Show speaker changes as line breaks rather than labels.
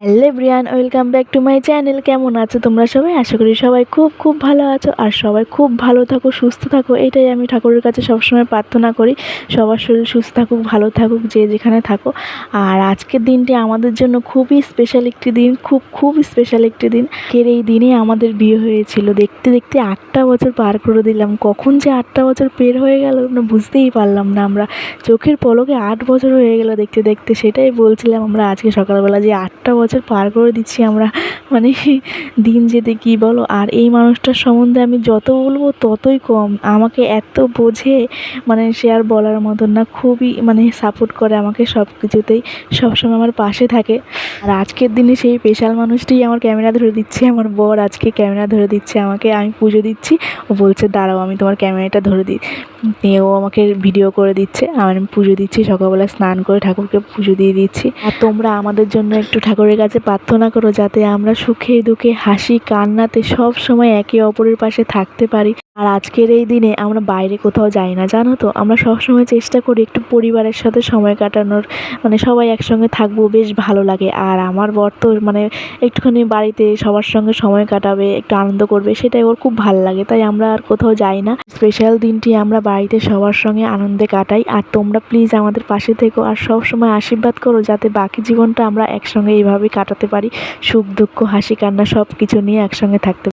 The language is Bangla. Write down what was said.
Hello everyone, welcome back to my channel. কেমন আছো তোমরা সবাই? আশা করি সবাই খুব খুব ভালো আছো আর সবাই খুব ভালো থাকো, সুস্থ থাকো। এটাই আমি ঠাকুরের কাছে সবসময় প্রার্থনা করি, সবার শরীর সুস্থ থাকুক, ভালো থাকুক, যে যেখানে থাকো। আর আজকের দিনটি আমাদের জন্য খুবই স্পেশাল একটি দিন, খুব খুব স্পেশাল একটি দিন। এই দিনে আমাদের বিয়ে হয়েছিল। দেখতে দেখতে 8টা বছর পার করে দিলাম। কখন যে 8টা বছর পের হয়ে গেল না বুঝতেই পারলাম না। আমরা চোখের পলকে 8 বছর হয়ে গেল দেখতে দেখতে। সেটাই বলছিলাম আমরা আজকে সকালবেলা, যে 8টা বছর পার করে দিচ্ছি আমরা, মানে দিন যেতে কি বলো। আর এই মানুষটার সম্বন্ধে আমি যত বলবো ততই কম। আমাকে এত বোঝে, মানে সে আর বলার মতন না। খুবই মানে সাপোর্ট করে আমাকে সব কিছুতেই, সবসময় আমার পাশে থাকে। আর আজকের দিনে সেই স্পেশাল মানুষটি আমার ক্যামেরা ধরে দিচ্ছে। আমার বর আজকে ক্যামেরা ধরে দিচ্ছে আমাকে। আমি পুজো দিচ্ছি, ও বলছে দাঁড়াও আমি তোমার ক্যামেরাটা ধরে দিই। ও আমাকে ভিডিও করে দিচ্ছে, আমি পুজো দিচ্ছি। সকালবেলা স্নান করে ঠাকুরকে পুজো দিয়ে দিচ্ছি। আর তোমরা আমাদের জন্য একটু ঠাকুরের কাছে প্রার্থনা করো, যাতে আমরা সুখে দুঃখে, হাসি কান্নাতে সব সময় একে অপরের পাশে থাকতে পারি। আর আজকের এই দিনে আমরা বাইরে কোথাও যাই না, জানো তো। আমরা সবসময় চেষ্টা করি একটু পরিবারের সাথে সময় কাটানোর, মানে সবাই একসঙ্গে থাকবো, বেশ ভালো লাগে। আর আমার বর তো মানে একটুখানি বাড়িতে সবার সঙ্গে সময় কাটাবে, একটু আনন্দ করবে, সেটাই ওর খুব ভালো লাগে। তাই আমরা আর কোথাও যাই না। স্পেশাল দিনটি আমরা বাড়িতে সবার সঙ্গে আনন্দে কাটাই। আর তোমরা প্লিজ আমাদের পাশে থেকো আর সব সময় আশীর্বাদ করো, যাতে বাকি জীবনটা আমরা একসঙ্গে এইভাবে কাটাতে পারি, সুখ দুঃখ হাসি কান্না সব কিছু নিয়ে একসঙ্গে থাকতে পারি।